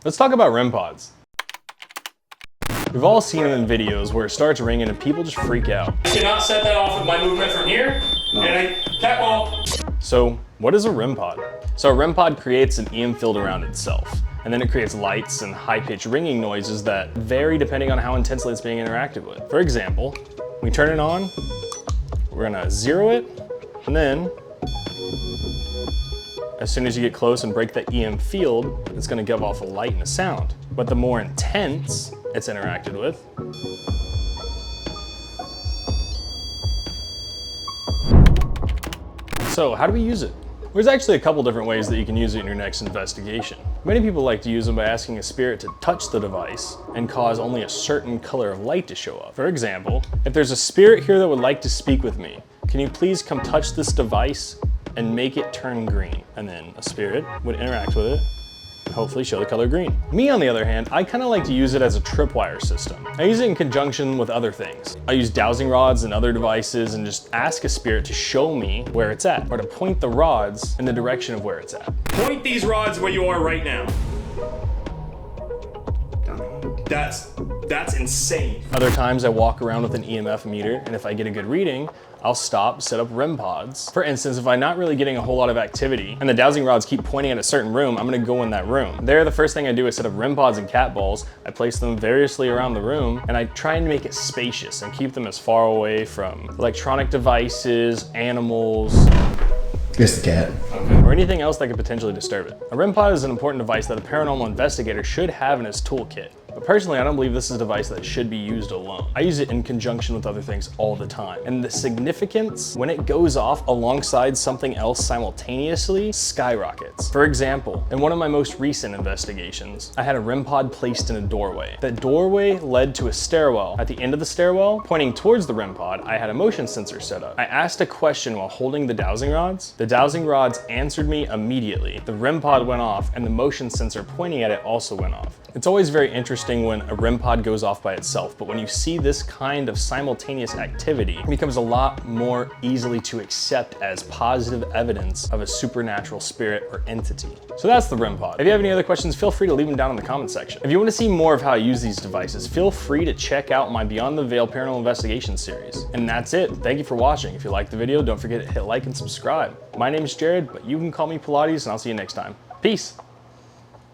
Let's talk about Rem Pods. We've all seen them in videos where it starts ringing and people just freak out. I cannot set that off with my movement from here, and I cat ball. So what is a Rem Pod? So a Rem Pod creates an EM field around itself, and then it creates lights and high-pitched ringing noises that vary depending on how intensely it's being interacted with. For example, we turn it on, we're gonna zero it, and then as soon as you get close and break that EM field, it's gonna give off a light and a sound. But the more intense it's interacted with, so how do we use it? There's actually a couple different ways that you can use it in your next investigation. Many people like to use them by asking a spirit to touch the device and cause only a certain color of light to show up. For example, if there's a spirit here that would like to speak with me, can you please come touch this device and make it turn green? And then a spirit would interact with it and hopefully show the color green. Me, on the other hand, I kind of like to use it as a tripwire system. I use it in conjunction with other things. I use dowsing rods and other devices and just ask a spirit to show me where it's at, or to point the rods in the direction of where it's at. Point these rods where you are right now. That's insane. Other times I walk around with an EMF meter, and if I get a good reading, I'll stop, set up Rem Pods. For instance, if I'm not really getting a whole lot of activity and the dowsing rods keep pointing at a certain room, I'm gonna go in that room. There, the first thing I do is set up Rem Pods and cat balls. I place them variously around the room, and I try and make it spacious and keep them as far away from electronic devices, animals, It's the cat. or anything else that could potentially disturb it. A Rem Pod is an important device that a paranormal investigator should have in his toolkit. But personally, I don't believe this is a device that should be used alone. I use it in conjunction with other things all the time. And the significance, when it goes off alongside something else simultaneously, skyrockets. For example, in one of my most recent investigations, I had a Rem Pod placed in a doorway. That doorway led to a stairwell. At the end of the stairwell, pointing towards the Rem Pod, I had a motion sensor set up. I asked a question while holding the dowsing rods. The dowsing rods answered me immediately. The Rem Pod went off, and the motion sensor pointing at it also went off. It's always very interesting when a Rem Pod goes off by itself, but when you see this kind of simultaneous activity, it becomes a lot more easily to accept as positive evidence of a supernatural spirit or entity. So that's the Rem Pod. If you have any other questions, feel free to leave them down in the comment section. If you want to see more of how I use these devices, feel free to check out my Beyond the Veil Paranormal Investigation series. And that's it. Thank you for watching. If you liked the video, don't forget to hit like and subscribe. My name is Jared, but you can call me Pilates, and I'll see you next time. Peace.